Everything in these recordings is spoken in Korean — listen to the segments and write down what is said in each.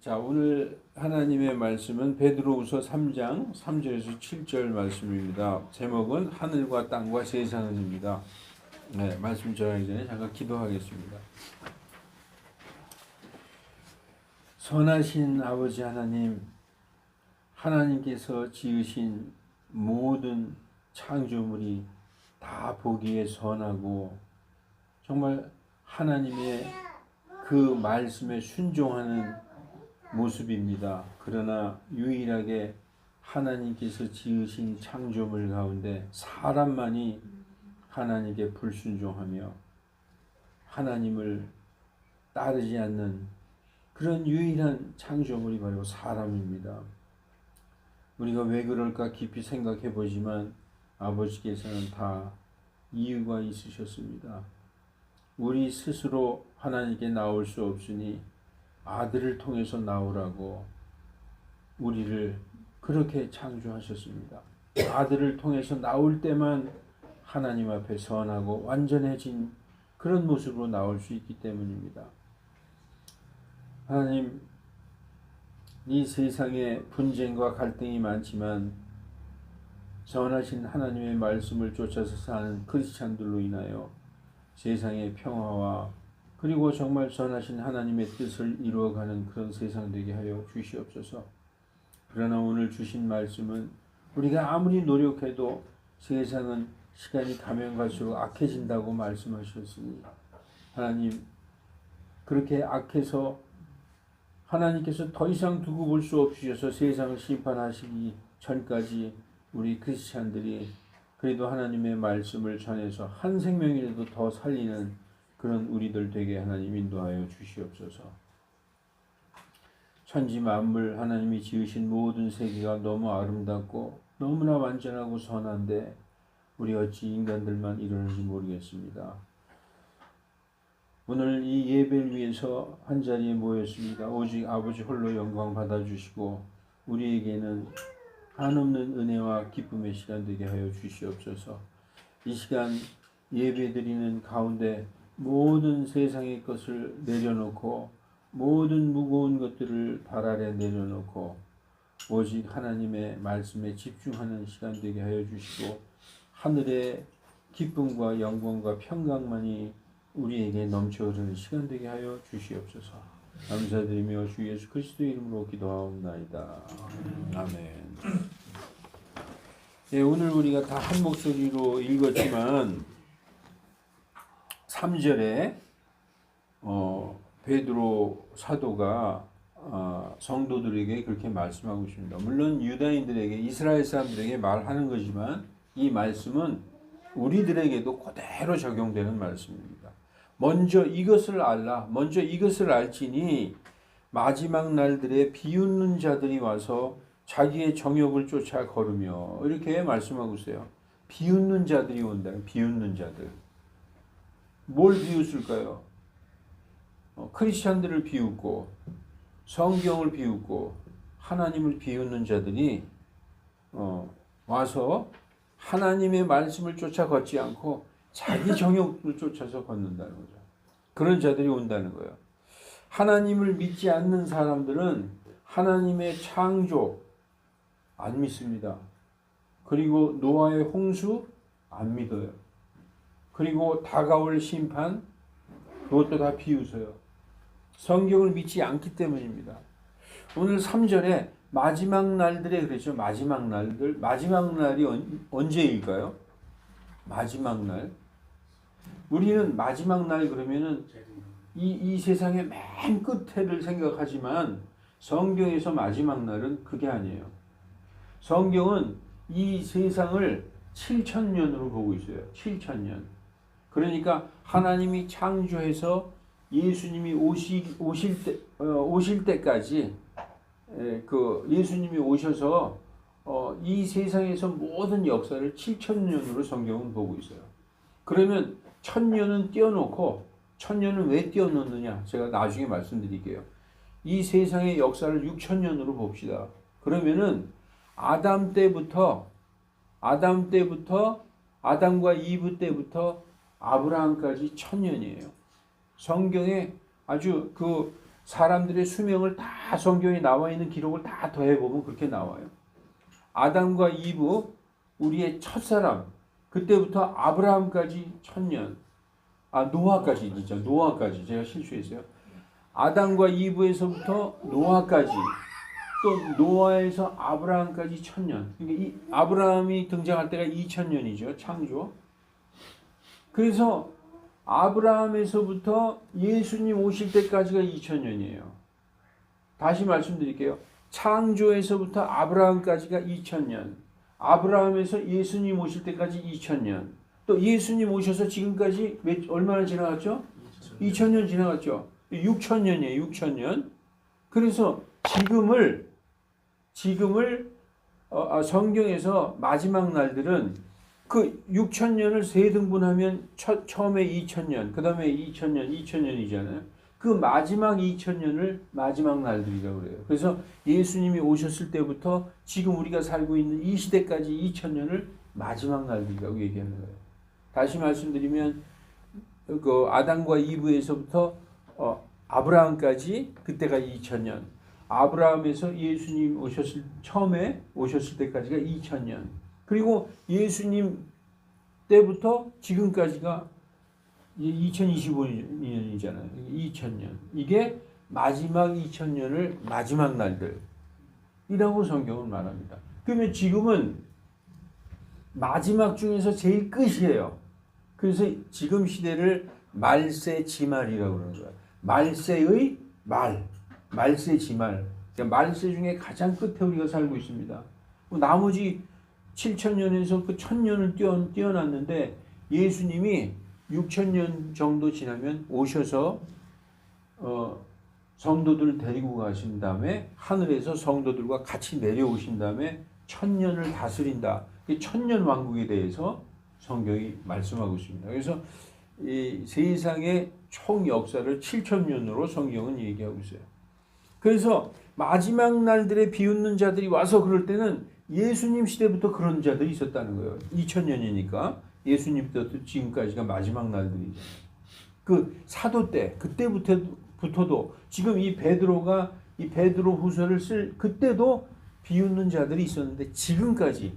자, 오늘 하나님의 말씀은 베드로후서 3장 3절에서 7절 말씀입니다. 제목은 하늘과 땅과 세상은입니다. 네, 말씀 전하기 전에 잠깐 기도하겠습니다. 선하신 아버지 하나님, 하나님께서 지으신 모든 창조물이 다 보기에 선하고 정말 하나님의 그 말씀에 순종하는 모습입니다. 그러나 유일하게 하나님께서 지으신 창조물 가운데 사람만이 하나님께 불순종하며 하나님을 따르지 않는 그런 유일한 창조물이 바로 사람입니다. 우리가 왜 그럴까 깊이 생각해 보지만 아버지께서는 다 이유가 있으셨습니다. 우리 스스로 하나님께 나올 수 없으니 아들을 통해서 나오라고 우리를 그렇게 창조하셨습니다. 아들을 통해서 나올 때만 하나님 앞에 선하고 완전해진 그런 모습으로 나올 수 있기 때문입니다. 하나님, 이 세상에 분쟁과 갈등이 많지만 선하신 하나님의 말씀을 쫓아서 사는 크리스찬들로 인하여 세상의 평화와 그리고 정말 선하신 하나님의 뜻을 이루어가는 그런 세상 되게 하여 주시옵소서. 그러나 오늘 주신 말씀은 우리가 아무리 노력해도 세상은 시간이 가면 갈수록 악해진다고 말씀하셨으니 하나님, 그렇게 악해서 하나님께서 더 이상 두고 볼 수 없으셔서 세상을 심판하시기 전까지 우리 크리스찬들이 그래도 하나님의 말씀을 전해서 한 생명이라도 더 살리는 그런 우리들 되게 하나님 인도하여 주시옵소서. 천지 만물 하나님이 지으신 모든 세계가 너무 아름답고 너무나 완전하고 선한데 우리 어찌 인간들만 이러는지 모르겠습니다. 오늘 이 예배를 위해서 한자리에 모였습니다. 오직 아버지 홀로 영광 받아주시고 우리에게는 한없는 은혜와 기쁨의 시간 되게 하여 주시옵소서. 이 시간 예배드리는 가운데 모든 세상의 것을 내려놓고 모든 무거운 것들을 발 아래 내려놓고 오직 하나님의 말씀에 집중하는 시간 되게 하여 주시고 하늘의 기쁨과 영광과 평강만이 우리에게 넘쳐 흐르는 시간 되게 하여 주시옵소서. 감사드리며 주 예수 그리스도 이름으로 기도하옵나이다. 아멘. 예, 오늘 우리가 다 한 목소리로 읽었지만 3절에 베드로 사도가 성도들에게 그렇게 말씀하고 있습니다. 물론 유다인들에게 이스라엘 사람들에게 말하는 거지만 이 말씀은 우리들에게도 그대로 적용되는 말씀입니다. 먼저 이것을 알라. 먼저 이것을 알지니 마지막 날들에 비웃는 자들이 와서 자기의 정욕을 쫓아 걸으며 이렇게 말씀하고 있어요. 비웃는 자들이 온다. 비웃는 자들. 뭘 비웃을까요? 크리스찬들을 비웃고 성경을 비웃고 하나님을 비웃는 자들이 와서 하나님의 말씀을 쫓아 걷지 않고 자기 정욕을 쫓아서 걷는다는 거죠. 그런 자들이 온다는 거예요. 하나님을 믿지 않는 사람들은 하나님의 창조 안 믿습니다. 그리고 노아의 홍수 안 믿어요. 그리고 다가올 심판 그것도 다 비웃어요. 성경을 믿지 않기 때문입니다. 오늘 3절에 마지막 날들에 그랬죠. 마지막 날들. 마지막 날이 언제일까요? 마지막 날. 우리는 마지막 날 그러면은 이 세상의 맨 끝에를 생각하지만 성경에서 마지막 날은 그게 아니에요. 성경은 이 세상을 7,000년으로 보고 있어요. 7,000년. 그러니까 하나님이 창조해서 예수님이 오실 때까지 그 예수님이 오셔서 이 세상에서 모든 역사를 7,000년으로 성경은 보고 있어요. 그러면 1,000년은 띄워놓고 1,000년은 왜 띄워놓느냐? 제가 나중에 말씀드릴게요. 이 세상의 역사를 6,000년으로 봅시다. 그러면은 아담과 이브 때부터 아브라함까지 1,000년이에요. 성경에 아주 그 사람들의 수명을 다 성경에 나와 있는 기록을 다 더해보면 그렇게 나와요. 아담과 이브, 우리의 첫사람, 그때부터 아브라함까지 1000년, 노아까지 있죠. 노아까지 제가 실수했어요. 아담과 이브에서부터 노아까지, 또 노아에서 아브라함까지 1000년. 그러니까 이 아브라함이 등장할 때가 2000년이죠. 창조. 그래서 아브라함에서부터 예수님 오실 때까지가 2000년이에요. 다시 말씀드릴게요. 창조에서부터 아브라함까지가 2000년. 아브라함에서 예수님 오실 때까지 2000년. 또 예수님 오셔서 지금까지 얼마나 지나갔죠? 2000년 지나갔죠. 6000년이에요. 6000년. 그래서 지금을 성경에서 마지막 날들은 그 6000년을 세 등분하면 처음에 2000년, 그 다음에 2000년이잖아요. 그 마지막 2000년을 마지막 날들이라고 그래요. 그래서 예수님이 오셨을 때부터 지금 우리가 살고 있는 이 시대까지 2000년을 마지막 날들이라고 얘기하는 거예요. 다시 말씀드리면 그 아담과 이브에서부터 아브라함까지 그때가 2000년. 아브라함에서 예수님 처음에 오셨을 때까지가 2000년. 그리고 예수님 때부터 지금까지가 2025년이잖아요. 2000년. 이게 마지막 2000년을 마지막 날들이라고 성경은 말합니다. 그러면 지금은 마지막 중에서 제일 끝이에요. 그래서 지금 시대를 말세 지말이라고 그러는 거예요. 말세의 말, 말세 지말. 그러니까 말세 중에 가장 끝에 우리가 살고 있습니다. 나머지 7000년에서 그 1000년을 띄어놨는데 예수님이 6000년 정도 지나면 오셔서 성도들 데리고 가신 다음에 하늘에서 성도들과 같이 내려오신 다음에 1000년을 다스린다. 이 1000년 왕국에 대해서 성경이 말씀하고 있습니다. 그래서 이 세상의 총 역사를 7000년으로 성경은 얘기하고 있어요. 그래서 마지막 날들에 비웃는 자들이 와서 그럴 때는 예수님 시대부터 그런 자들이 있었다는 거예요. 2000년이니까 예수님부터 지금까지가 마지막 날들이죠. 그 사도 때 그때부터도 지금 이 베드로가 이 베드로 후서를 쓸 그때도 비웃는 자들이 있었는데 지금까지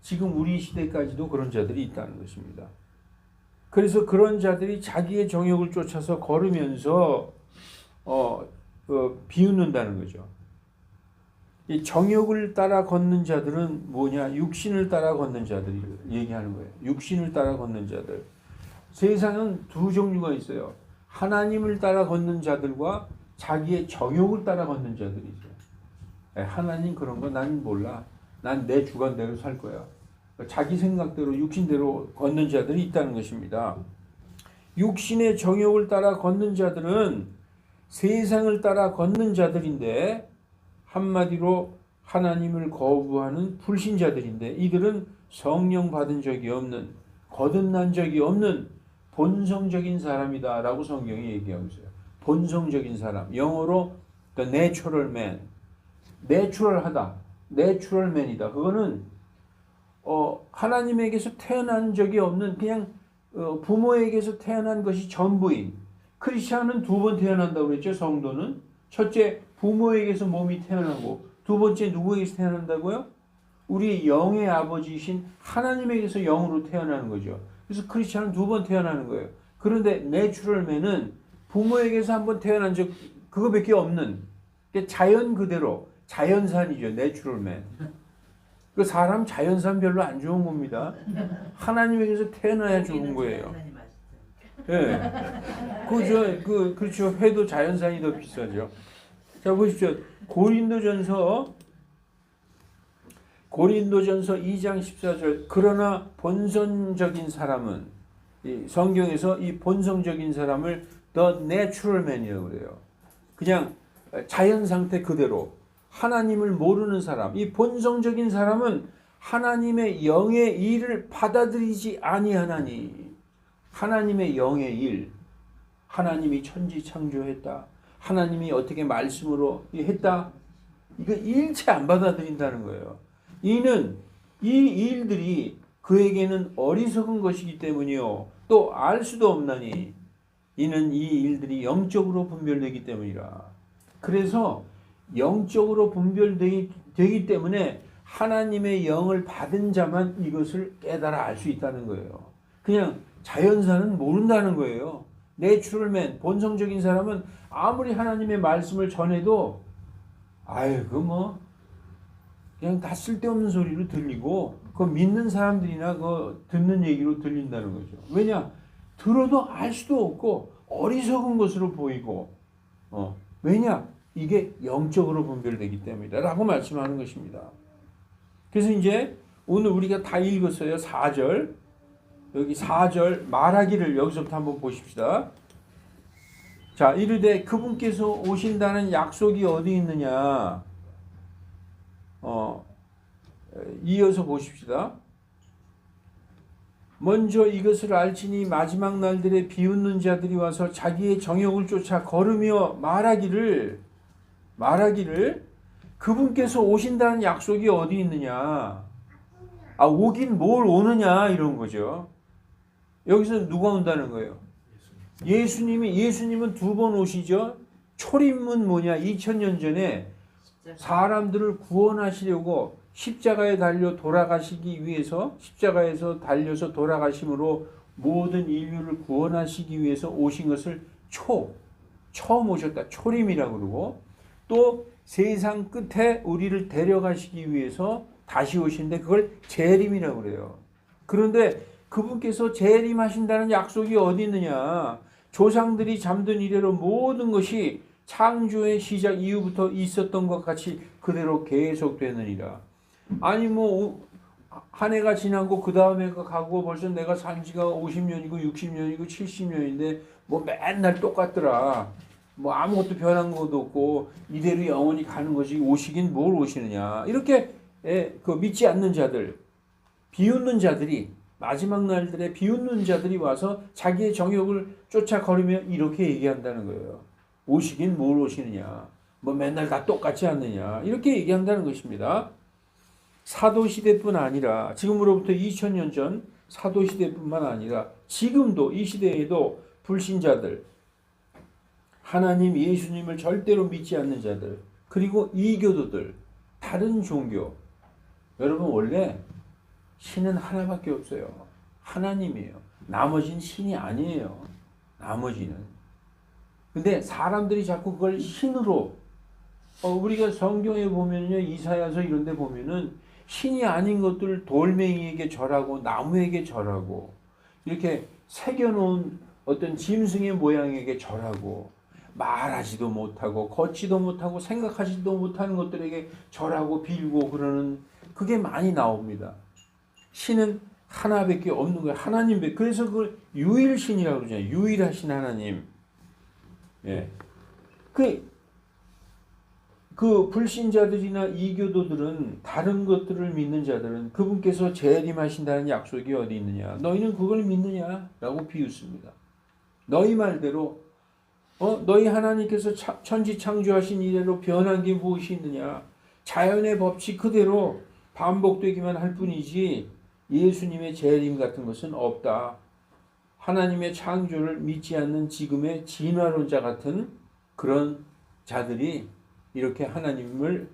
지금 우리 시대까지도 그런 자들이 있다는 것입니다. 그래서 그런 자들이 자기의 정욕을 쫓아서 걸으면서 비웃는다는 거죠. 이 정욕을 따라 걷는 자들은 뭐냐? 육신을 따라 걷는 자들이 얘기하는 거예요. 육신을 따라 걷는 자들. 세상은 두 종류가 있어요. 하나님을 따라 걷는 자들과 자기의 정욕을 따라 걷는 자들이 있어요. 하나님 그런 거 난 몰라. 난 내 주관대로 살 거야. 자기 생각대로 육신대로 걷는 자들이 있다는 것입니다. 육신의 정욕을 따라 걷는 자들은 세상을 따라 걷는 자들인데 한마디로 하나님을 거부하는 불신자들인데 이들은 성령 받은 적이 없는 거듭난 적이 없는 본성적인 사람이다 라고 성경이 얘기하고 있어요. 본성적인 사람, 영어로 the natural man, 내추럴하다, natural man이다. 그거는 하나님에게서 태어난 적이 없는 그냥 부모에게서 태어난 것이 전부인. 크리스찬은 두 번 태어난다고 그랬죠. 성도는 첫째 부모에게서 몸이 태어나고 두 번째 누구에게서 태어난다고요? 우리 영의 아버지이신 하나님에게서 영으로 태어나는 거죠. 그래서 크리스찬은 두 번 태어나는 거예요. 그런데 내추럴맨은 부모에게서 한 번 태어난 적 그거밖에 없는 자연 그대로 자연산이죠. 내추럴맨. 그 사람 자연산 별로 안 좋은 겁니다. 하나님에게서 태어나야 좋은 거예요. 예. 그렇죠. 회도 자연산이 더 비싸죠. 자, 보십시오. 고린도전서 2장 14절. 그러나 본성적인 사람은 이 성경에서 이 본성적인 사람을 the natural man이라고 그래요. 그냥 자연 상태 그대로 하나님을 모르는 사람. 이 본성적인 사람은 하나님의 영의 일을 받아들이지 아니하나니. 하나님의 영의 일. 하나님이 천지 창조했다. 하나님이 어떻게 말씀으로 했다. 이거 일체 안 받아들인다는 거예요. 이는 이 일들이 그에게는 어리석은 것이기 때문이요. 또 알 수도 없나니 이는 이 일들이 영적으로 분별되기 때문이라. 그래서 영적으로 분별되기 때문에 하나님의 영을 받은 자만 이것을 깨달아 알 수 있다는 거예요. 그냥 자연사는 모른다는 거예요. 내추럴맨, 본성적인 사람은 아무리 하나님의 말씀을 전해도 아유 그 뭐 그냥 다 쓸데없는 소리로 들리고 그 믿는 사람들이나 그 듣는 얘기로 들린다는 거죠. 왜냐? 들어도 알 수도 없고 어리석은 것으로 보이고 왜냐? 이게 영적으로 분별되기 때문이다 라고 말씀하는 것입니다. 그래서 이제 오늘 우리가 다 읽었어요. 4절. 여기 4절 말하기를 여기서부터 한번 보십시다. 자, 이르되 그분께서 오신다는 약속이 어디 있느냐? 이어서 보십시다. 먼저 이것을 알지니 마지막 날들에 비웃는 자들이 와서 자기의 정욕을 쫓아 걸으며 말하기를 그분께서 오신다는 약속이 어디 있느냐? 오긴 뭘 오느냐 이런 거죠. 여기서 누가 온다는 거예요? 예수님은 두 번 오시죠. 초림은 뭐냐? 2000년 전에 사람들을 구원하시려고 십자가에 달려 돌아가시기 위해서 십자가에서 달려서 돌아가심으로 모든 인류를 구원하시기 위해서 오신 것을 처음 오셨다. 초림이라고 그러고 또 세상 끝에 우리를 데려가시기 위해서 다시 오신데 그걸 재림이라고 그래요. 그런데 그분께서 재림하신다는 약속이 어디 있느냐? 조상들이 잠든 이래로 모든 것이 창조의 시작 이후부터 있었던 것 같이 그대로 계속되느니라. 아니 뭐 한 해가 지나고 그 다음에가 가고 벌써 내가 산 지가 50년이고 60년이고 70년인데 뭐 맨날 똑같더라. 뭐 아무것도 변한 것도 없고 이대로 영원히 가는 것이 오시긴 뭘 오시느냐. 이렇게 그 믿지 않는 자들, 비웃는 자들이 마지막 날들에 비웃는 자들이 와서 자기의 정욕을 쫓아 걸으며 이렇게 얘기한다는 거예요. 오시긴 뭘 오시느냐. 뭐 맨날 다 똑같지 않느냐. 이렇게 얘기한다는 것입니다. 사도시대뿐 아니라 지금으로부터 2000년 전 사도시대뿐만 아니라 지금도 이 시대에도 불신자들, 하나님 예수님을 절대로 믿지 않는 자들, 그리고 이교도들, 다른 종교. 여러분 원래 신은 하나밖에 없어요. 하나님이에요. 나머지는 신이 아니에요. 나머지는. 근데 사람들이 자꾸 그걸 신으로 우리가 성경에 보면요. 이사야서 이런 데 보면은 신이 아닌 것들 돌멩이에게 절하고 나무에게 절하고 이렇게 새겨놓은 어떤 짐승의 모양에게 절하고 말하지도 못하고 걷지도 못하고 생각하지도 못하는 것들에게 절하고 빌고 그러는 그게 많이 나옵니다. 신은 하나밖에 없는 거예요. 하나님밖에. 그래서 그걸 유일신이라고 그러잖아요. 유일하신 하나님. 예. 그 불신자들이나 이교도들은 다른 것들을 믿는 자들은 그분께서 재림하신다는 약속이 어디 있느냐? 너희는 그걸 믿느냐? 라고 비웃습니다. 너희 말대로 너희 하나님께서 천지 창조하신 이래로 변한 게 무엇이 있느냐? 자연의 법칙 그대로 반복되기만 할 뿐이지 예수님의 재림 같은 것은 없다. 하나님의 창조를 믿지 않는 지금의 진화론자 같은 그런 자들이 이렇게 하나님을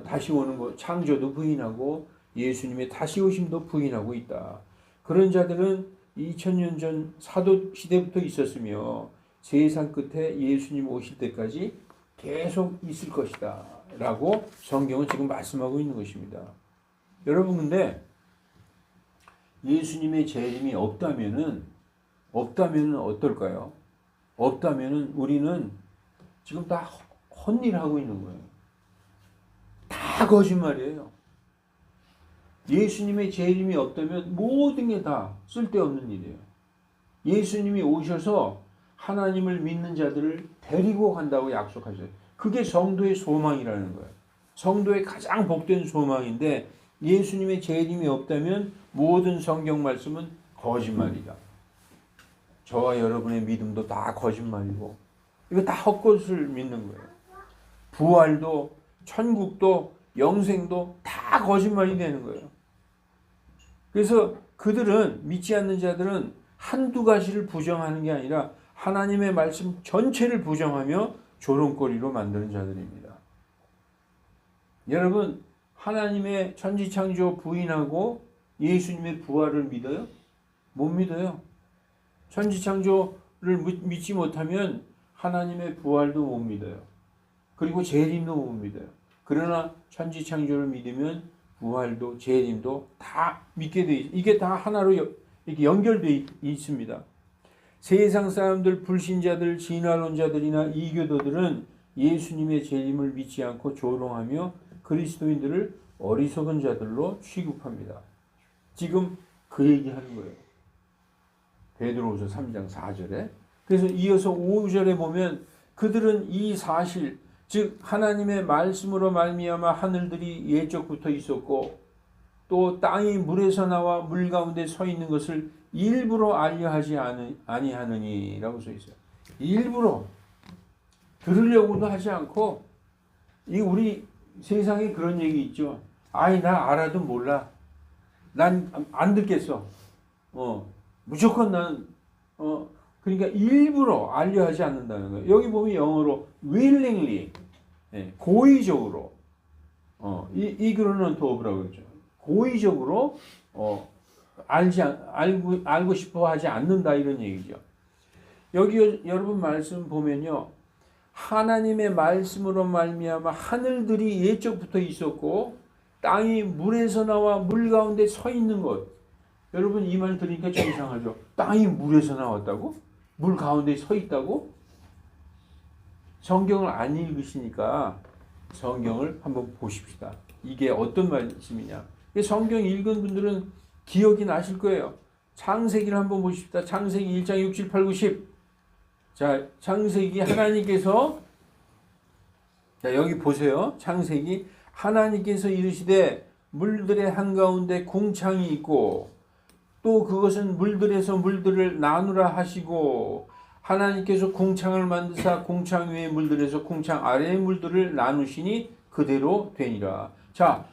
다시 오는 것, 창조도 부인하고 예수님의 다시 오심도 부인하고 있다. 그런 자들은 2000년 전 사도 시대부터 있었으며 세상 끝에 예수님 오실 때까지 계속 있을 것이다. 라고 성경은 지금 말씀하고 있는 것입니다. 여러분 근데 예수님의 재림이 없다면은 어떨까요? 없다면은 우리는 지금 다 헛일하고 있는 거예요. 다 거짓말이에요. 예수님의 재림이 없다면 모든 게 다 쓸데없는 일이에요. 예수님이 오셔서 하나님을 믿는 자들을 데리고 간다고 약속하셨어요. 그게 성도의 소망이라는 거예요. 성도의 가장 복된 소망인데 예수님의 재림이 없다면 모든 성경 말씀은 거짓말이다. 저와 여러분의 믿음도 다 거짓말이고 이거 다 헛것을 믿는 거예요. 부활도 천국도 영생도 다 거짓말이 되는 거예요. 그래서 그들은 믿지 않는 자들은 한두 가지를 부정하는 게 아니라 하나님의 말씀 전체를 부정하며 조롱거리로 만드는 자들입니다. 여러분, 하나님의 천지창조 부인하고 예수님의 부활을 믿어요? 못 믿어요. 천지창조를 믿지 못하면 하나님의 부활도 못 믿어요. 그리고 재림도 못 믿어요. 그러나 천지창조를 믿으면 부활도 재림도 다 믿게 돼 있어요. 이게 다 하나로 이렇게 연결되어 있습니다. 세상 사람들, 불신자들, 진화론자들이나 이교도들은 예수님의 재림을 믿지 않고 조롱하며 그리스도인들을 어리석은 자들로 취급합니다. 지금 그 얘기하는 거예요. 베드로후서 3장 4절에. 그래서 이어서 5절에 보면 그들은 이 사실, 즉 하나님의 말씀으로 말미암아 하늘들이 예적부터 있었고 또 땅이 물에서 나와 물 가운데 서 있는 것을 일부러 알려하지 아니하느니라고 써 있어요. 일부러 들으려고도 하지 않고, 이 우리 세상에 그런 얘기 있죠. 아이 나 알아도 몰라. 난 안 듣겠어. 무조건 난 그러니까 일부러 알려하지 않는다는 거예요. 여기 보면 영어로 willingly, 고의적으로, 이그노런트 오브라고 그러죠. 고의적으로 알고 싶어 하지 않는다 이런 얘기죠. 여기 여러분 말씀 보면요. 하나님의 말씀으로 말미암아 하늘들이 예적부터 있었고 땅이 물에서 나와 물 가운데 서 있는 것. 여러분 이 말 들으니까 좀 이상하죠. 땅이 물에서 나왔다고? 물 가운데 서 있다고? 성경을 안 읽으시니까 성경을 한번 보십시다. 이게 어떤 말씀이냐. 성경 읽은 분들은 기억이 나실 거예요. 창세기를 한번 보십시다. 창세기 1장 6, 7, 8, 9, 10. 자, 창세기 하나님께서, 자, 여기 보세요. 창세기 하나님께서 이르시되 물들의 한가운데 궁창이 있고 또 그것은 물들에서 물들을 나누라 하시고 하나님께서 궁창을 만드사 궁창 위의 물들에서 궁창 아래의 물들을 나누시니 그대로 되니라. 자,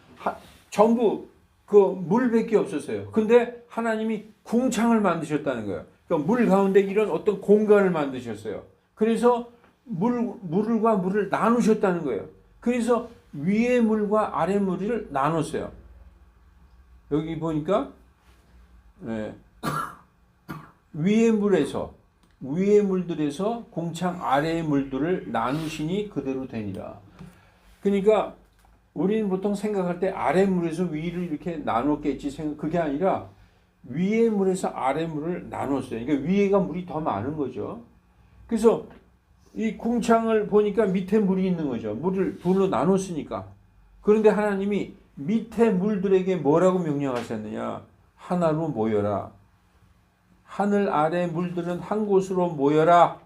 전부 그 물밖에 없었어요. 근데 하나님이 궁창을 만드셨다는 거예요. 그러니까 물 가운데 이런 어떤 공간을 만드셨어요. 그래서 물과 물을 나누셨다는 거예요. 그래서 위의 물과 아래 물을 나눴어요. 여기 보니까 위의 물들에서 궁창 아래의 물들을 나누시니 그대로 되니라. 그러니까 우리는 보통 생각할 때 아래 물에서 위를 이렇게 나눴겠지 그게 아니라 위의 물에서 아래 물을 나눴어요. 그러니까 위에가 물이 더 많은 거죠. 그래서 이 궁창을 보니까 밑에 물이 있는 거죠. 물을 둘로 나눴으니까. 그런데 하나님이 밑에 물들에게 뭐라고 명령하셨느냐? 하나로 모여라. 하늘 아래 물들은 한 곳으로 모여라.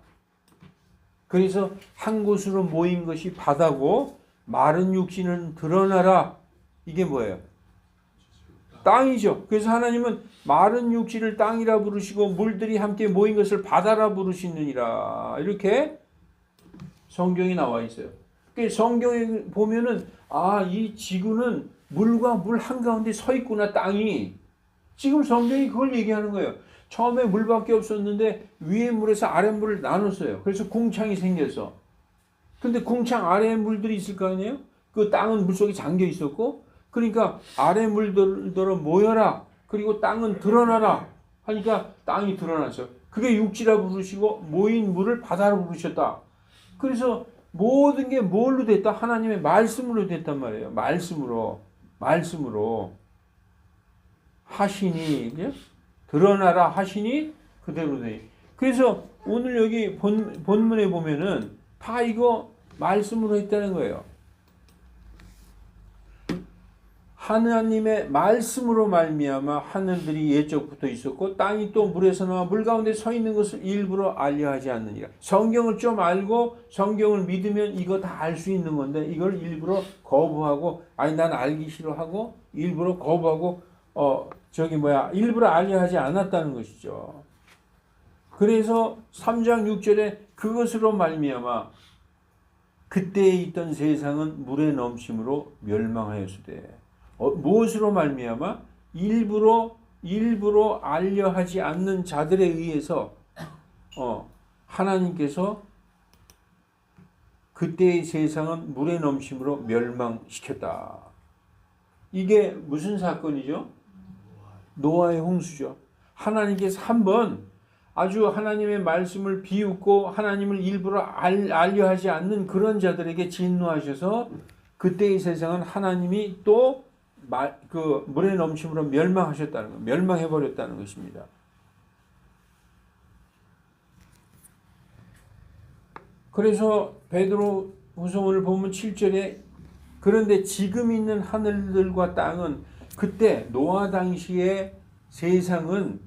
그래서 한 곳으로 모인 것이 바다고 마른 육신은 드러나라. 이게 뭐예요? 땅이죠. 그래서 하나님은 마른 육지를 땅이라 부르시고 물들이 함께 모인 것을 바다라 부르시느니라. 이렇게 성경이 나와 있어요. 성경에 보면은 이 지구는 물과 물 한가운데 서 있구나, 땅이. 지금 성경이 그걸 얘기하는 거예요. 처음에 물밖에 없었는데 위에 물에서 아래 물을 나눴어요. 그래서 궁창이 생겼어. 근데 궁창 아래에 물들이 있을 거 아니에요? 그 땅은 물속에 잠겨 있었고, 그러니까 아래 물들어 모여라. 그리고 땅은 드러나라. 하니까 땅이 드러났어요. 그게 육지라 부르시고 모인 물을 바다로 부르셨다. 그래서 모든 게 뭘로 됐다? 하나님의 말씀으로 됐단 말이에요. 말씀으로 하시니, 드러나라 하시니 그대로 돼. 그래서 오늘 여기 본문에 보면은 다 이거 말씀으로 했다는 거예요. 하나님의 말씀으로 말미암아 하늘들이 예적부터 있었고 땅이 또 물에서 나와 물 가운데 서 있는 것을 일부러 알려하지 않느니라. 성경을 좀 알고 성경을 믿으면 이거 다 알 수 있는 건데 이걸 일부러 거부하고 난 알기 싫어하고 일부러 거부하고 일부러 알려하지 않았다는 것이죠. 그래서 3장 6절에 그것으로 말미암아 그때에 있던 세상은 물의 넘침으로 멸망하였으되 무엇으로 말미암아 일부러 알려하지 않는 자들에 의해서 하나님께서 그때의 세상은 물의 넘침으로 멸망시켰다. 이게 무슨 사건이죠? 노아의 홍수죠. 하나님께서 한번 아주 하나님의 말씀을 비웃고 하나님을 일부러 알려하지 않는 그런 자들에게 진노하셔서 그때의 세상은 하나님이 또 그 물의 넘침으로 멸망하셨다는 것, 멸망해버렸다는 것입니다. 그래서 베드로 후서문을 보면 7절에 그런데 지금 있는 하늘들과 땅은 그때 노아 당시의 세상은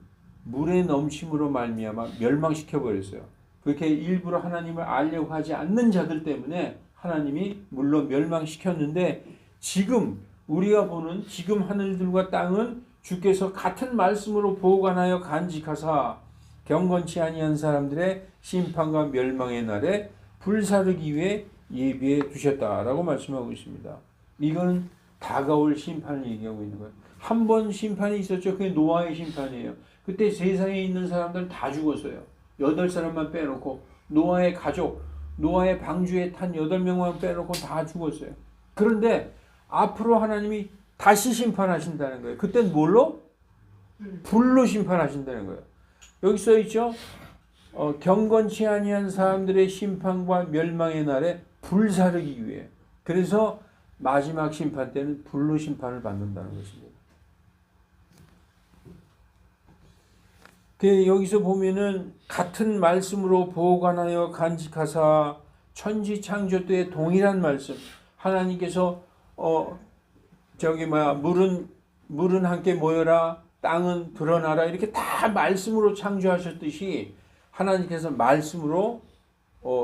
물의 넘침으로 말미암아 멸망시켜 버렸어요. 그렇게 일부러 하나님을 알려고 하지 않는 자들 때문에 하나님이 물론 멸망시켰는데 지금 우리가 보는 지금 하늘들과 땅은 주께서 같은 말씀으로 보관하여 간직하사 경건치 아니한 사람들의 심판과 멸망의 날에 불사르기 위해 예비해 두셨다라고 말씀하고 있습니다. 이건 다가올 심판을 얘기하고 있는 거예요. 한 번 심판이 있었죠. 그게 노아의 심판이에요. 그때 세상에 있는 사람들은 다 죽었어요. 8사람만 빼놓고 노아의 가족, 노아의 방주에 탄 8명만 빼놓고 다 죽었어요. 그런데 앞으로 하나님이 다시 심판하신다는 거예요. 그땐 뭘로? 불로 심판하신다는 거예요. 여기 써 있죠. 경건치 아니한 사람들의 심판과 멸망의 날에 불사르기 위해. 그래서 마지막 심판 때는 불로 심판을 받는다는 것입니다. 여기서 보면은 같은 말씀으로 보관하여 간직하사 천지 창조 때의 동일한 말씀. 하나님께서 물은 함께 모여라, 땅은 드러나라 이렇게 다 말씀으로 창조하셨듯이 하나님께서 말씀으로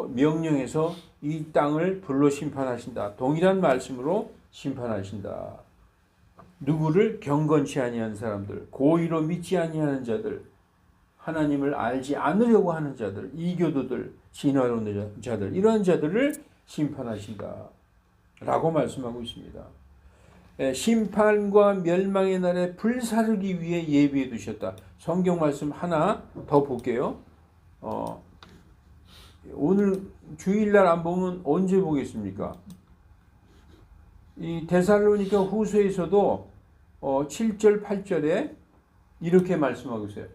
명령해서 이 땅을 불로 심판하신다. 동일한 말씀으로 심판하신다. 누구를? 경건치 아니한 사람들, 고의로 믿지 아니하는 자들, 하나님을 알지 않으려고 하는 자들, 이교도들, 진화론의 자들, 이런 자들을 심판하신다. 라고 말씀하고 있습니다. 심판과 멸망의 날에 불사르기 위해 예비해 두셨다. 성경 말씀 하나 더 볼게요. 오늘 주일날 안 보면 언제 보겠습니까? 이 데살로니가 후서에서도 7절 8절에 이렇게 말씀하고 있어요.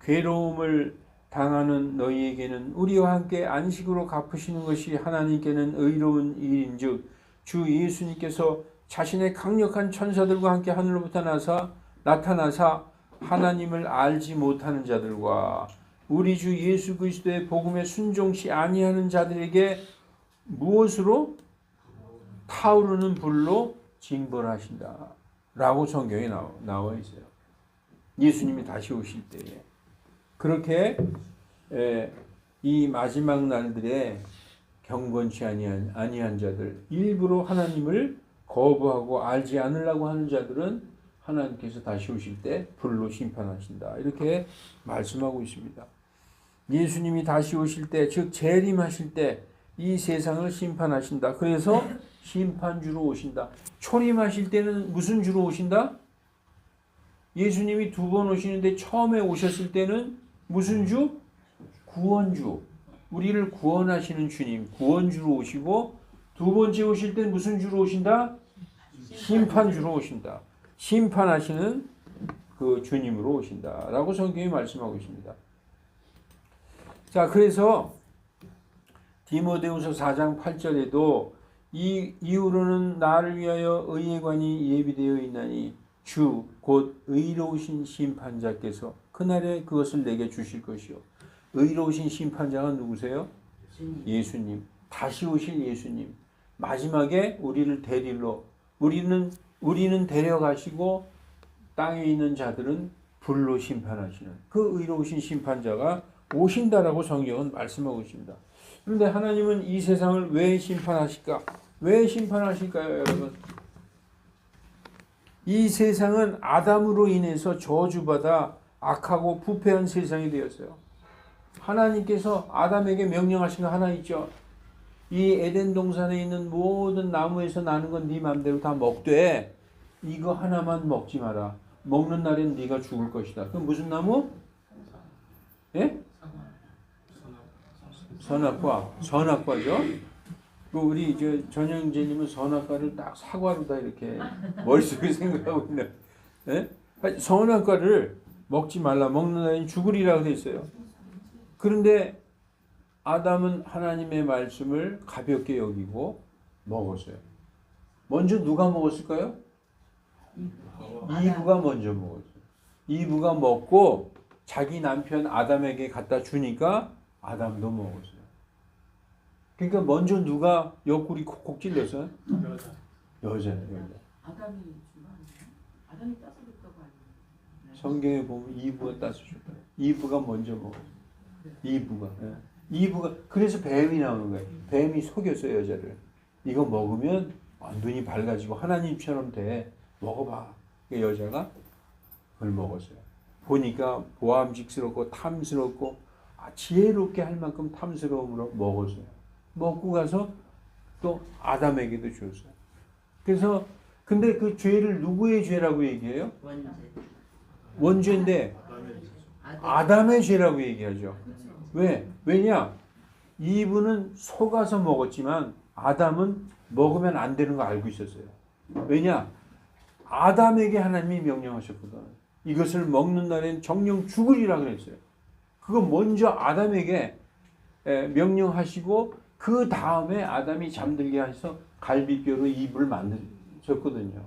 괴로움을 당하는 너희에게는 우리와 함께 안식으로 갚으시는 것이 하나님께는 의로운 일인즉 주 예수님께서 자신의 강력한 천사들과 함께 하늘로부터 나타나사 하나님을 알지 못하는 자들과 우리 주 예수 그리스도의 복음에 순종치 아니하는 자들에게 무엇으로? 타오르는 불로 징벌하신다. 라고 성경에 나와 있어요. 예수님이 다시 오실 때에. 그렇게 이 마지막 날들에 경건치 아니한 자들, 일부러 하나님을 거부하고 알지 않으려고 하는 자들은 하나님께서 다시 오실 때 불로 심판하신다. 이렇게 말씀하고 있습니다. 예수님이 다시 오실 때, 즉 재림하실 때 이 세상을 심판하신다. 그래서 심판주로 오신다. 초림하실 때는 무슨 주로 오신다? 예수님이 2번 오시는데 처음에 오셨을 때는 무슨 주? 구원주. 우리를 구원하시는 주님, 구원주로 오시고 두 번째 오실 때는 무슨 주로 오신다? 심판주로 오신다. 심판하시는 그 주님으로 오신다. 라고 성경이 말씀하고 있습니다. 자, 그래서 디모데후서 4장 8절에도 이후로는 나를 위하여 의의 관이 예비되어 있나니 주 곧 의로우신 심판자께서 그날에 그것을 내게 주실 것이요. 의로우신 심판자가 누구세요? 예수님. 다시 오실 예수님. 마지막에 우리를 데리러 우리는 데려가시고 땅에 있는 자들은 불로 심판하시는 그 의로우신 심판자가 오신다라고 성경은 말씀하고 있습니다. 그런데 하나님은 이 세상을 왜 심판하실까? 왜 심판하실까요, 여러분? 이 세상은 아담으로 인해서 저주받아 악하고 부패한 세상이 되었어요. 하나님께서 아담에게 명령하신 거 하나 있죠. 이 에덴 동산에 있는 모든 나무에서 나는 건 네 맘대로 다 먹되 이거 하나만 먹지 마라. 먹는 날엔 네가 죽을 것이다. 그럼 무슨 나무? 예? 선악과죠. 그 우리 전영재님은 선악과를 딱 사과로 다 이렇게 머릿속에 생각하고 있는. 예? 선악과를 먹지 말라. 먹는 아이는 죽으리라고 돼 있어요. 그런데 아담은 하나님의 말씀을 가볍게 여기고 먹었어요. 먼저 누가 먹었을까요? 이브가 먼저 먹었어요. 이브가 먹고 자기 남편 아담에게 갖다 주니까 아담도 먹었어요. 그러니까 먼저 누가 옆구리 콕콕 찔렸어요? 여자예요. 아담이 주나? 아담이 따서 줬다고 아니에요? 성경에 보면 이브가 따서 줬다. 이브가 먼저 먹었어요. 이브가. 이브가 그래서 뱀이 나오는 거예요. 뱀이 속였어요, 여자를. 이거 먹으면 눈이 밝아지고 하나님처럼 돼. 먹어봐. 여자가 그걸 먹었어요. 보니까 보암직스럽고 탐스럽고 지혜롭게 할 만큼 탐스러움으로 먹었어요. 먹고 가서 또 아담에게도 줬어요. 그래서 근데 그 죄를 누구의 죄라고 얘기해요? 원죄인데 아담의 죄라고 얘기하죠. 왜? 왜냐? 이브는 속아서 먹었지만 아담은 먹으면 안 되는 거 알고 있었어요. 왜냐? 아담에게 하나님이 명령하셨거든. 이것을 먹는 날엔 정령 죽으리라 그랬어요. 그거 먼저 아담에게 명령하시고 그 다음에 아담이 잠들게 해서 갈비뼈로 이브를 만드셨거든요.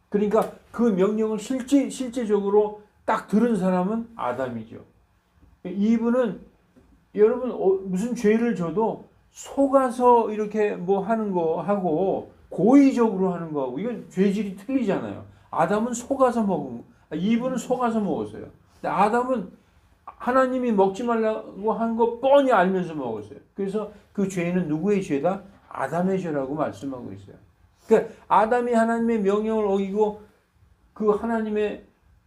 그러니까 그 명령을 실제적으로 딱 들은 사람은 아담이죠. 이브는 여러분 무슨 죄를 져도 속아서 이렇게 뭐 하는 거 하고 고의적으로 하는 거하고 이건 죄질이 틀리잖아요. 아담은 속아서 먹은 이브는 속아서 먹었어요. 근데 아담은 하나님이 먹지 말라고 한 거 뻔히 알면서 먹었어요. 그래서 그 죄는 누구의 죄다? 아담의 죄라고 말씀하고 있어요. 그러니까 아담이 하나님의 명령을 어기고 그 하나님의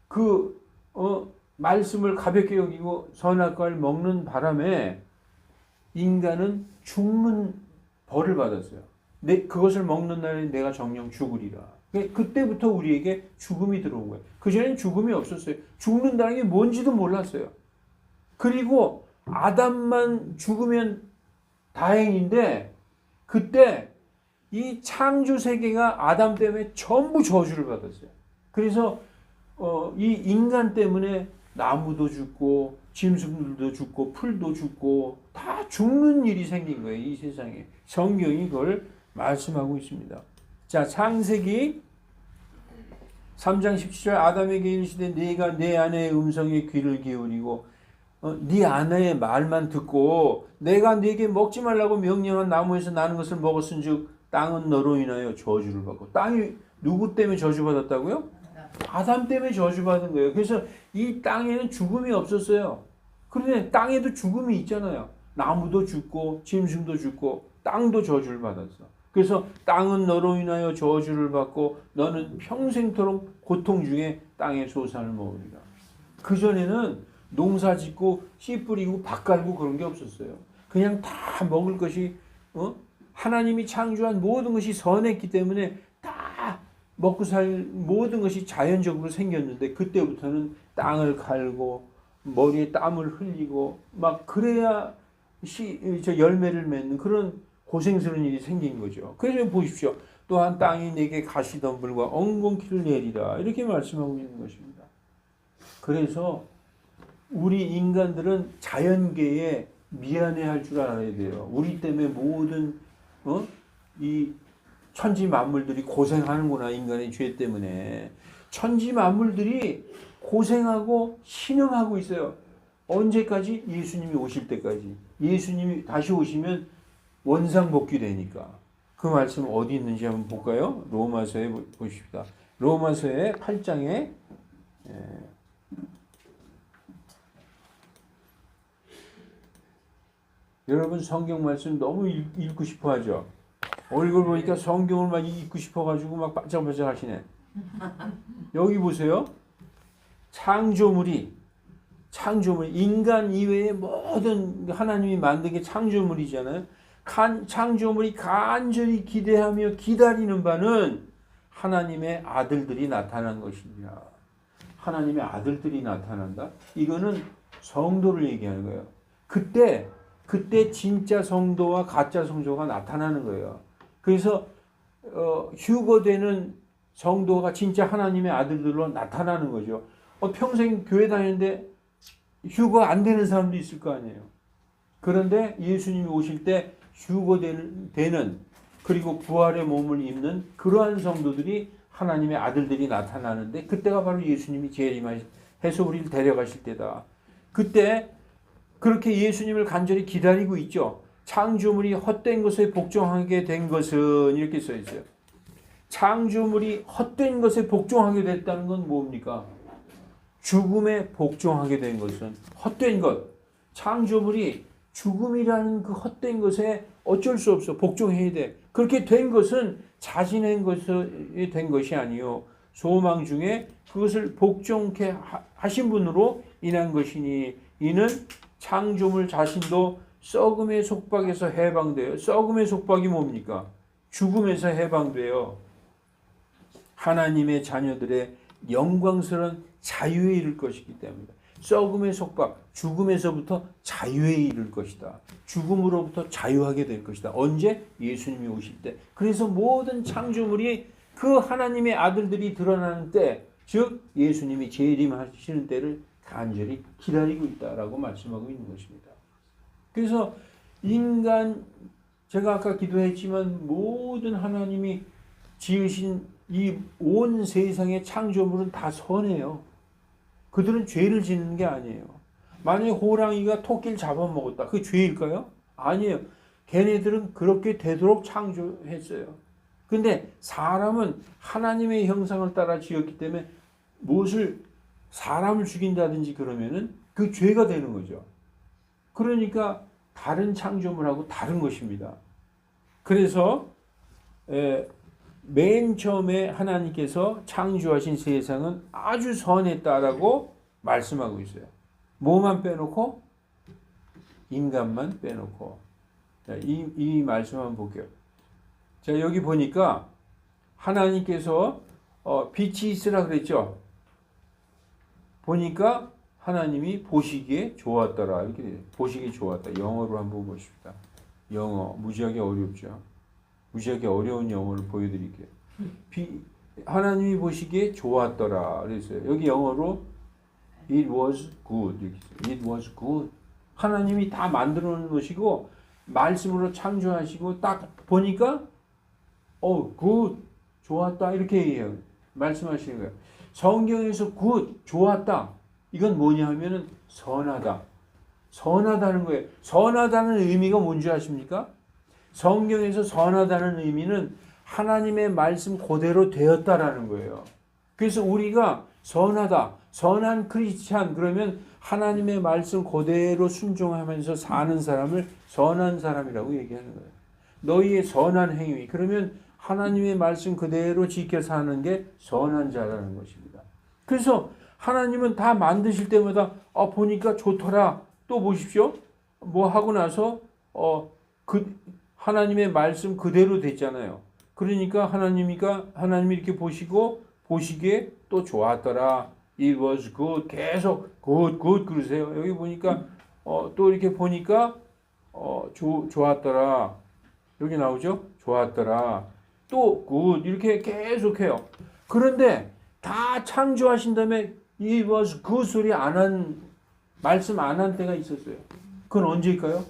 그 말씀을 가볍게 여기고 선악과를 먹는 바람에 인간은 죽는 벌을 받았어요. 그것을 먹는 날에 내가 정령 죽으리라. 그때부터 우리에게 죽음이 들어온 거예요. 그전에는 죽음이 없었어요. 죽는다는 게 뭔지도 몰랐어요. 그리고 아담만 죽으면 다행인데 그때 이 창조 세계가 아담 때문에 전부 저주를 받았어요. 그래서 이 인간 때문에 나무도 죽고 짐승들도 죽고 풀도 죽고 다 죽는 일이 생긴 거예요. 이 세상에. 성경이 그걸 말씀하고 있습니다. 자, 창세기 3장 17절 아담에게 이르시되 네가 내 아내의 음성에 귀를 기울이고 네 아내의 말만 듣고 내가 네게 먹지 말라고 명령한 나무에서 나는 것을 먹었은즉 땅은 너로 인하여 저주를 받고 땅이 누구 때문에 저주받았다고요? 아담 때문에 저주받은 거예요. 그래서 이 땅에는 죽음이 없었어요. 그런데 땅에도 죽음이 있잖아요. 나무도 죽고 짐승도 죽고 땅도 저주를 받았어. 그래서 땅은 너로 인하여 저주를 받고 너는 평생토록 고통 중에 땅의 소산을 먹으리라. 그전에는 농사 짓고 씨 뿌리고 밭 갈고 그런 게 없었어요. 그냥 다 먹을 것이 하나님이 창조한 모든 것이 선했기 때문에 다 먹고 살 모든 것이 자연적으로 생겼는데 그때부터는 땅을 갈고 머리에 땀을 흘리고 막 그래야 열매를 맺는 그런 고생스러운 일이 생긴 거죠. 그래서 보십시오. 또한 땅이 내게 가시덤불과 엉겅퀴를 내리라 이렇게 말씀하고 있는 것입니다. 그래서 우리 인간들은 자연계에 미안해할 줄 알아야 돼요. 우리 때문에 모든 이 천지 만물들이 고생하는구나. 인간의 죄 때문에 천지 만물들이 고생하고 신음하고 있어요. 언제까지? 예수님이 오실 때까지. 예수님이 다시 오시면 원상복귀 되니까. 그 말씀 어디 있는지 한번 볼까요? 로마서에 보십시다. 로마서의 8장에 여러분 성경 말씀 너무 읽고 싶어 하죠? 얼굴 보니까 성경을 막 읽고 싶어 가지고 막 반짝반짝 하시네. 여기 보세요. 창조물이 인간 이외의 모든 하나님이 만든 게 창조물이잖아요. 창조물이 간절히 기대하며 기다리는 바는 하나님의 아들들이 나타난 것입니다. 하나님의 아들들이 나타난다? 이거는 성도를 얘기하는 거예요. 그때 그때 진짜 성도와 가짜 성도가 나타나는 거예요. 그래서 휴거되는 성도가 진짜 하나님의 아들들로 나타나는 거죠. 평생 교회 다니는데 휴거 안 되는 사람도 있을 거 아니에요. 그런데 예수님이 오실 때 휴거되는 그리고 부활의 몸을 입는 그러한 성도들이 하나님의 아들들이 나타나는데 그때가 바로 예수님이 재림해서 우리를 데려가실 때다. 그때 그렇게 예수님을 간절히 기다리고 있죠. 창조물이 헛된 것에 복종하게 된 것은 이렇게 써 있어요. 창조물이 헛된 것에 복종하게 됐다는 건 뭡니까? 죽음에 복종하게 된 것은 헛된 것. 창조물이 죽음이라는 그 헛된 것에 어쩔 수 없어. 복종해야 돼. 그렇게 된 것은 자신의 것이 된 것이 아니요. 소망 중에 그것을 복종케 하신 분으로 인한 것이니 이는 창조물 자신도 썩음의 속박에서 해방돼요. 썩음의 속박이 뭡니까? 죽음에서 해방돼요. 하나님의 자녀들의 영광스러운 자유에 이를 것이기 때문이다. 썩음의 속박, 죽음에서부터 자유에 이를 것이다. 죽음으로부터 자유하게 될 것이다. 언제? 예수님이 오실 때. 그래서 모든 창조물이 그 하나님의 아들들이 드러나는 때, 즉 예수님이 재림하시는 때를 간절히 기다리고 있다라고 말씀하고 있는 것입니다. 그래서 인간, 제가 아까 기도했지만 모든 하나님이 지으신 이 온 세상의 창조물은 다 선해요. 그들은 죄를 짓는 게 아니에요. 만약에 호랑이가 토끼를 잡아먹었다. 그게 죄일까요? 아니에요. 걔네들은 그렇게 되도록 창조했어요. 근데 사람은 하나님의 형상을 따라 지었기 때문에 무엇을 사람을 죽인다든지 그러면은 그 죄가 되는 거죠. 그러니까 다른 창조물하고 다른 것입니다. 그래서 맨 처음에 하나님께서 창조하신 세상은 아주 선했다라고 말씀하고 있어요. 뭐만 빼놓고? 인간만 빼놓고. 자, 이 말씀 한번 볼게요. 자, 여기 보니까 하나님께서 빛이 있으라 그랬죠. 보니까 하나님이 보시기에 좋았더라. 이렇게 돼요. 보시기에 좋았다. 영어로 한번 보십시다. 영어 무지하게 어렵죠. 무지하게 어려운 영어를 보여드릴게요. 하나님이 보시기에 좋았더라. 그랬어요. 여기 영어로 It was good. It was good. 하나님이 다 만들어 놓은 것이고 말씀으로 창조하시고 딱 보니까 good. 좋았다. 이렇게 얘기해요. 말씀하시는 거예요. 성경에서 good. 좋았다. 이건 뭐냐 하면은 선하다. 선하다는 거예요. 선하다는 의미가 뭔지 아십니까? 성경에서 선하다는 의미는 하나님의 말씀 그대로 되었다라는 거예요. 그래서 우리가 선하다, 선한 크리스찬 그러면 하나님의 말씀 그대로 순종하면서 사는 사람을 선한 사람이라고 얘기하는 거예요. 너희의 선한 행위 그러면 하나님의 말씀 그대로 지켜 사는 게 선한 자라는 것입니다. 그래서 하나님은 다 만드실 때마다 보니까 좋더라. 또 보십시오. 뭐 하고 나서 하나님의 말씀 그대로 됐잖아요. 그러니까 하나님이 이렇게 보시기에 또 좋았더라. It was good. 계속 good 그러세요. 여기 보니까 또 이렇게 보니까 좋았더라. 여기 나오죠? 좋았더라. 또 good 이렇게 계속해요. 그런데 다 창조하신 다음에 It was good 소리 말씀 안 한 때가 있었어요. 그건 언제일까요?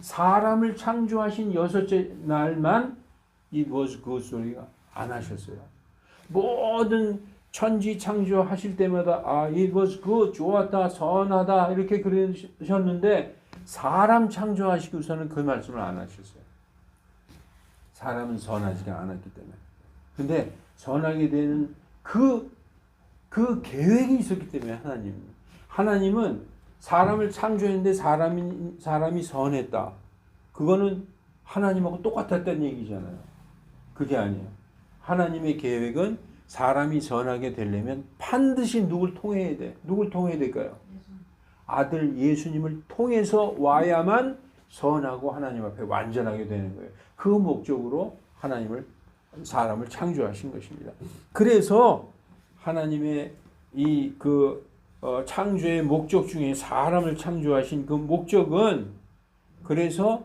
사람을 창조하신 6째 날만 It was good 소리가 안 하셨어요. 모든 천지 창조하실 때마다 It was good, 좋았다, 선하다 이렇게 그러셨는데 사람 창조하시고서는 그 말씀을 안 하셨어요. 사람은 선하지가 않았기 때문에. 근데 선하게 되는 그 계획이 있었기 때문에 하나님은 사람을 창조했는데 사람이 선했다. 그거는 하나님하고 똑같았다는 얘기잖아요. 그게 아니에요. 하나님의 계획은 사람이 선하게 되려면 반드시 누굴 통해야 돼. 누굴 통해야 될까요? 아들 예수님을 통해서 와야만 선하고 하나님 앞에 완전하게 되는 거예요. 그 목적으로 사람을 창조하신 것입니다. 그래서 하나님의 창조의 목적 중에 사람을 창조하신 그 목적은 그래서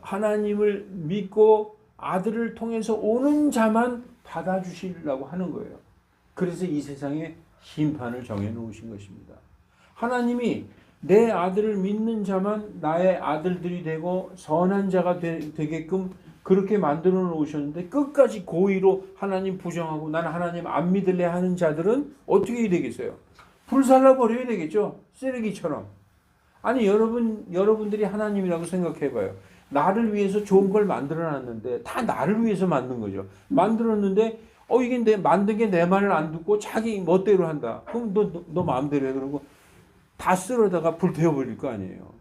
하나님을 믿고 아들을 통해서 오는 자만 받아주시려고 하는 거예요. 그래서 이 세상에 심판을 정해놓으신 것입니다. 하나님이 내 아들을 믿는 자만 나의 아들들이 되고 선한 자가 되게끔 그렇게 만들어 놓으셨는데 끝까지 고의로 하나님 부정하고 나는 하나님 안 믿을래 하는 자들은 어떻게 되겠어요? 불살라 버려야 되겠죠. 쓰레기처럼. 아니 여러분들이 하나님이라고 생각해봐요. 나를 위해서 좋은 걸 만들어놨는데 다 나를 위해서 만든 거죠. 만들었는데 이게 만든 게 내 말을 안 듣고 자기 멋대로 한다. 그럼 너 마음대로 해. 그러고 다 쓸어다가 불태워버릴 거 아니에요.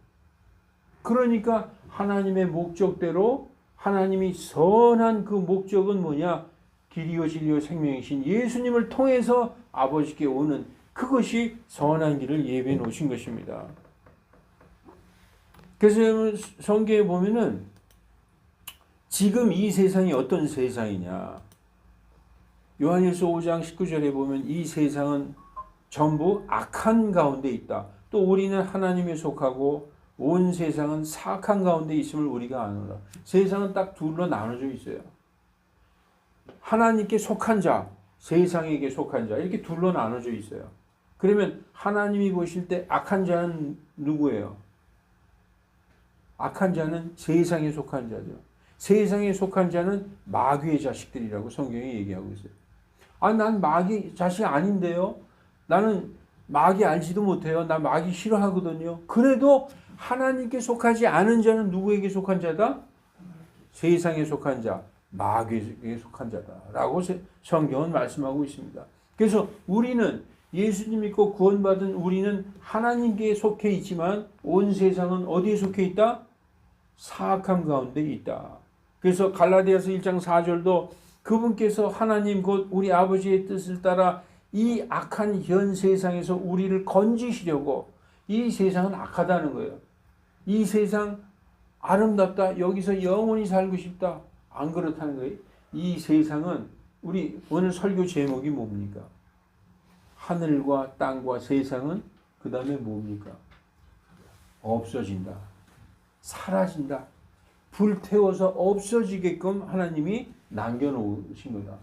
그러니까 하나님의 목적대로 하나님이 선한 그 목적은 뭐냐? 길이요 진리요 생명이신 예수님을 통해서 아버지께 오는 그것이 선한 길을 예비해 놓으신 것입니다. 그래서 성경에 보면은 지금 이 세상이 어떤 세상이냐? 요한일서 5장 19절에 보면 이 세상은 전부 악한 가운데 있다. 또 우리는 하나님에 속하고 온 세상은 사악한 가운데 있음을 우리가 아노라. 세상은 딱 둘로 나눠져 있어요. 하나님께 속한 자, 세상에게 속한 자 이렇게 둘로 나눠져 있어요. 그러면 하나님이 보실 때 악한 자는 누구예요? 악한 자는 세상에 속한 자죠. 세상에 속한 자는 마귀의 자식들이라고 성경이 얘기하고 있어요. 난 마귀 자식 아닌데요. 나는 마귀 알지도 못해요. 나 마귀 싫어하거든요. 그래도 하나님께 속하지 않은 자는 누구에게 속한 자다? 세상에 속한 자, 마귀에게 속한 자다라고 성경은 말씀하고 있습니다. 그래서 우리는 예수님 믿고 구원받은 우리는 하나님께 속해 있지만 온 세상은 어디에 속해 있다? 사악함 가운데 있다. 그래서 갈라디아서 1장 4절도 그분께서 하나님 곧 우리 아버지의 뜻을 따라 이 악한 현 세상에서 우리를 건지시려고 이 세상은 악하다는 거예요. 이 세상 아름답다. 여기서 영원히 살고 싶다. 안 그렇다는 거예요. 이 세상은 우리 오늘 설교 제목이 뭡니까? 하늘과 땅과 세상은 그 다음에 뭡니까? 없어진다. 사라진다. 불태워서 없어지게끔 하나님이 남겨놓으신 거다.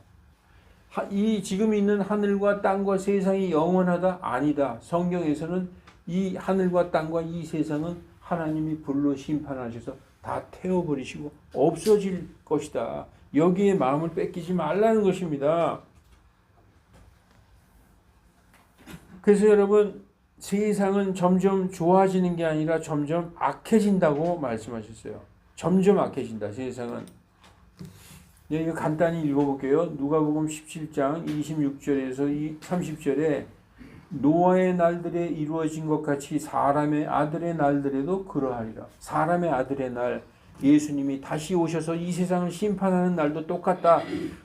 이 지금 있는 하늘과 땅과 세상이 영원하다? 아니다. 성경에서는 이 하늘과 땅과 이 세상은 하나님이 불로 심판하셔서 다 태워버리시고 없어질 것이다. 여기에 마음을 뺏기지 말라는 것입니다. 그래서 여러분 세상은 점점 좋아지는 게 아니라 점점 악해진다고 말씀하셨어요. 점점 악해진다. 세상은. 이거 간단히 읽어볼게요. 누가복음 17장 26절에서 30절에 노아의 날들에 이루어진 것 같이 사람의 아들의 날들에도 그러하리라. 사람의 아들의 날, 예수님이 다시 오셔서 이 세상을 심판하는 날도 똑같다.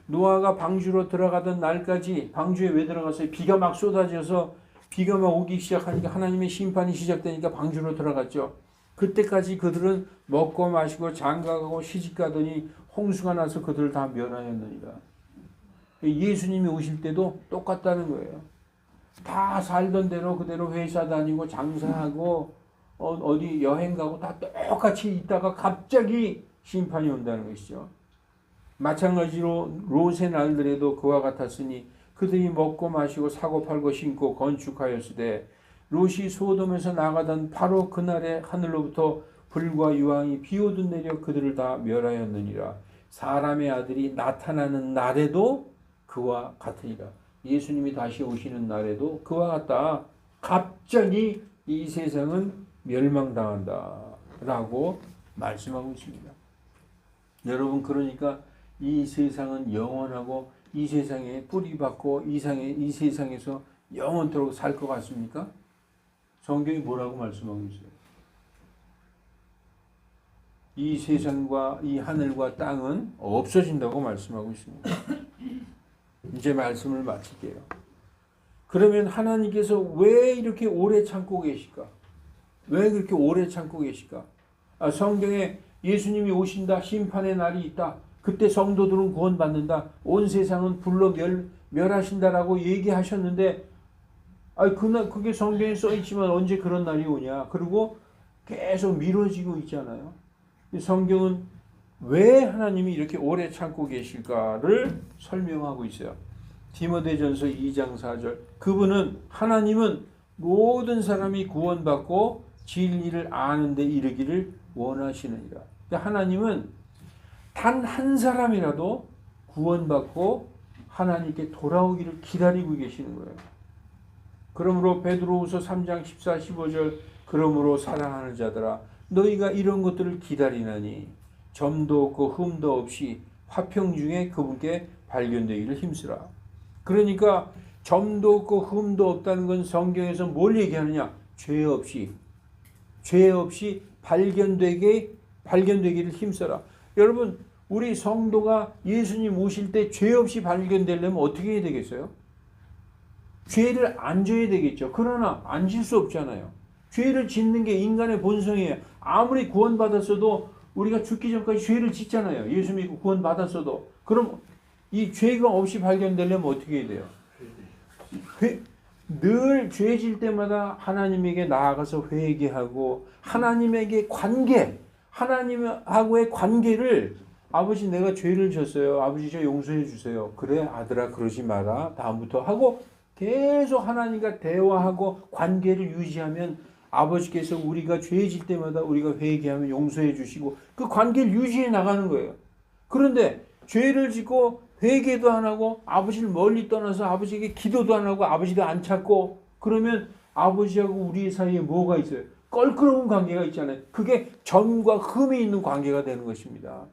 노아가 방주로 들어가던 날까지 방주에 왜 들어갔어요? 비가 막 쏟아져서 비가 막 오기 시작하니까 하나님의 심판이 시작되니까 방주로 들어갔죠. 그때까지 그들은 먹고 마시고 장가가고 시집가더니 홍수가 나서 그들을 다 멸하였느니라. 예수님이 오실 때도 똑같다는 거예요. 다 살던 대로 그대로 회사 다니고 장사하고 어디 여행 가고 다 똑같이 있다가 갑자기 심판이 온다는 것이죠. 마찬가지로 롯의 날들에도 그와 같았으니 그들이 먹고 마시고 사고 팔고 신고 건축하였으되 롯이 소돔에서 나가던 바로 그날에 하늘로부터 불과 유황이 비오듯 내려 그들을 다 멸하였느니라. 사람의 아들이 나타나는 날에도 그와 같으니라. 예수님이 다시 오시는 날에도 그와 같다. 갑자기 이 세상은 멸망당한다 라고 말씀하고 있습니다. 여러분 그러니까 이 세상은 영원하고 이 세상에 뿌리박고 이 세상에서 영원토록 살 것 같습니까? 성경이 뭐라고 말씀하고 있어요? 이 세상과 이 하늘과 땅은 없어진다고 말씀하고 있습니다. 이제 말씀을 마칠게요. 그러면 하나님께서 왜 이렇게 오래 참고 계실까? 왜 그렇게 오래 참고 계실까? 성경에 예수님이 오신다. 심판의 날이 있다. 그때 성도들은 구원받는다. 온 세상은 불로 멸하신다라고 얘기하셨는데 그게 성경에 써 있지만 언제 그런 날이 오냐? 그리고 계속 미뤄지고 있잖아요. 성경은 왜 하나님이 이렇게 오래 참고 계실까를 설명하고 있어요. 디모데전서 2장 4절. 그분은 하나님은 모든 사람이 구원받고 진리를 아는 데 이르기를 원하시느니라. 하나님은 단 한 사람이라도 구원받고 하나님께 돌아오기를 기다리고 계시는 거예요. 그러므로 베드로후서 3장 14, 15절 그러므로 사랑하는 자들아 너희가 이런 것들을 기다리나니 점도 없고 흠도 없이 화평 중에 그분께 발견되기를 힘쓰라. 그러니까 점도 없고 흠도 없다는 건 성경에서 뭘 얘기하느냐? 죄 없이 발견되기를 힘써라. 여러분, 우리 성도가 예수님 오실 때 죄 없이 발견되려면 어떻게 해야 되겠어요? 죄를 안 져야 되겠죠. 그러나 안 질 수 없잖아요. 죄를 짓는 게 인간의 본성이에요. 아무리 구원받았어도 우리가 죽기 전까지 죄를 짓잖아요. 예수 믿고 구원받았어도. 그럼 이 죄가 없이 발견되려면 어떻게 해야 돼요? 늘 죄질 때마다 하나님에게 나아가서 회개하고 하나님에게 하나님하고의 관계를 아버지 내가 죄를 졌어요. 아버지 저 용서해 주세요. 그래 아들아 그러지 마라. 다음부터 하고 계속 하나님과 대화하고 관계를 유지하면 아버지께서 우리가 죄질 때마다 우리가 회개하면 용서해 주시고 그 관계를 유지해 나가는 거예요. 그런데 죄를 짓고 회개도 안 하고 아버지를 멀리 떠나서 아버지에게 기도도 안 하고 아버지도 안 찾고 그러면 아버지하고 우리 사이에 뭐가 있어요? 껄끄러운 관계가 있잖아요. 그게 점과 흠이 있는 관계가 되는 것입니다.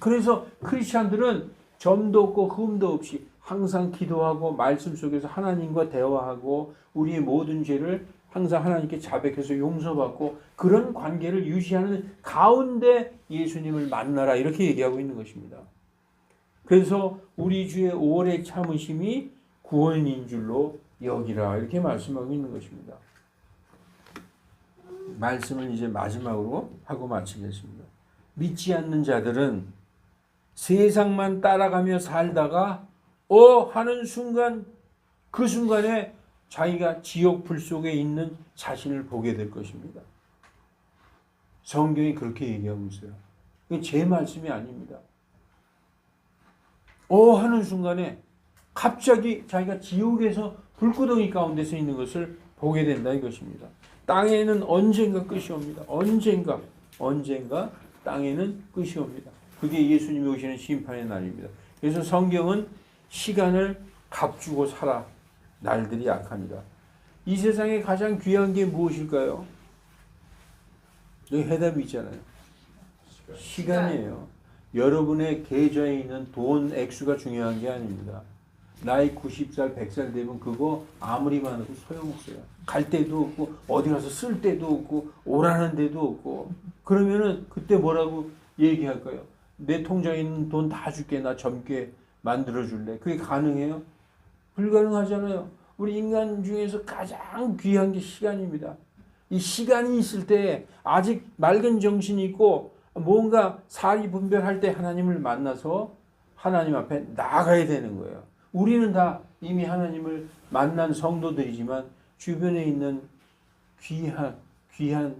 그래서 크리스찬들은 점도 없고 흠도 없이 항상 기도하고 말씀 속에서 하나님과 대화하고 우리의 모든 죄를 항상 하나님께 자백해서 용서받고 그런 관계를 유지하는 가운데 예수님을 만나라 이렇게 얘기하고 있는 것입니다. 그래서 우리 주의 오래 참으심이 구원인 줄로 여기라 이렇게 말씀하고 있는 것입니다. 말씀을 이제 마지막으로 하고 마치겠습니다. 믿지 않는 자들은 세상만 따라가며 살다가 하는 순간 그 순간에 자기가 지옥 불 속에 있는 자신을 보게 될 것입니다. 성경이 그렇게 얘기하고 있어요. 이게 제 말씀이 아닙니다. 하는 순간에 갑자기 자기가 지옥에서 불구덩이 가운데서 있는 것을 보게 된다 이것입니다. 땅에는 언젠가 끝이 옵니다. 언젠가 땅에는 끝이 옵니다. 그게 예수님이 오시는 심판의 날입니다. 그래서 성경은 시간을 값주고 살아 날들이 약합니다. 이 세상에 가장 귀한 게 무엇일까요? 여기 해답이 있잖아요. 시간이에요. 여러분의 계좌에 있는 돈 액수가 중요한 게 아닙니다. 나이 90살, 100살 되면 그거 아무리 많아도 소용없어요. 갈 데도 없고 어디 가서 쓸 데도 없고 오라는 데도 없고 그러면은 그때 뭐라고 얘기할까요? 내 통장에 있는 돈 다 줄게. 나 젊게 만들어줄래. 그게 가능해요? 불가능하잖아요. 우리 인간 중에서 가장 귀한 게 시간입니다. 이 시간이 있을 때 아직 맑은 정신이 있고 뭔가 사리 분별할 때 하나님을 만나서 하나님 앞에 나아가야 되는 거예요. 우리는 다 이미 하나님을 만난 성도들이지만 주변에 있는 귀한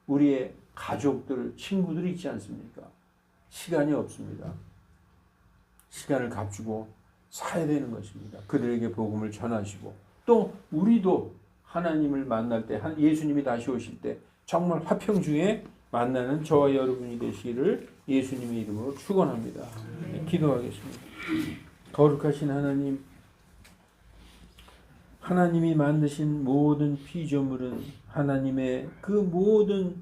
우리의 가족들, 친구들이 있지 않습니까? 시간이 없습니다. 시간을 값주고 사야 되는 것입니다. 그들에게 복음을 전하시고 또 우리도 하나님을 만날 때 예수님이 다시 오실 때 정말 화평 중에 만나는 저와 여러분이 되시기를 예수님의 이름으로 축원합니다. 기도하겠습니다. 거룩하신 하나님, 하나님이 만드신 모든 피조물은 하나님의 그 모든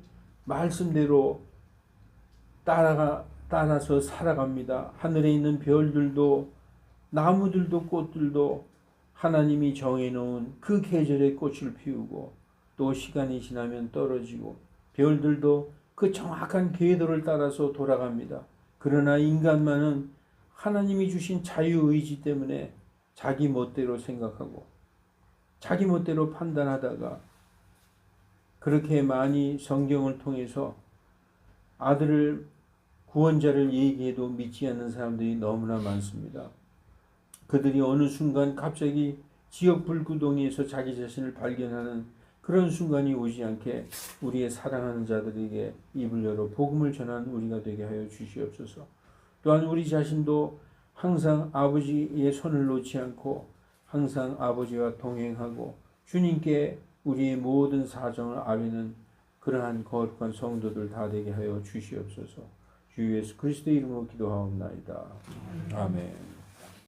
말씀대로 따라서 살아갑니다. 하늘에 있는 별들도 나무들도 꽃들도 하나님이 정해놓은 그 계절의 꽃을 피우고 또 시간이 지나면 떨어지고 별들도 그 정확한 궤도를 따라서 돌아갑니다. 그러나 인간만은 하나님이 주신 자유의지 때문에 자기 멋대로 생각하고 자기 멋대로 판단하다가 그렇게 많이 성경을 통해서 아들을 구원자를 얘기해도 믿지 않는 사람들이 너무나 많습니다. 그들이 어느 순간 갑자기 지옥 불구덩이에서 자기 자신을 발견하는 그 그런 순간이 오지 않게 우리의 사랑하는 자들에게 입을 열어 복음을 전한 우리가 되게 하여 주시옵소서. 또한 우리 자신도 항상 아버지의 손을 놓지 않고 항상 아버지와 동행하고 주님께 우리의 모든 사정을 아뢰는 그러한 거룩한 성도들 다 되게 하여 주시옵소서. 주 예수 그리스도의 이름으로 기도하옵나이다. 아멘.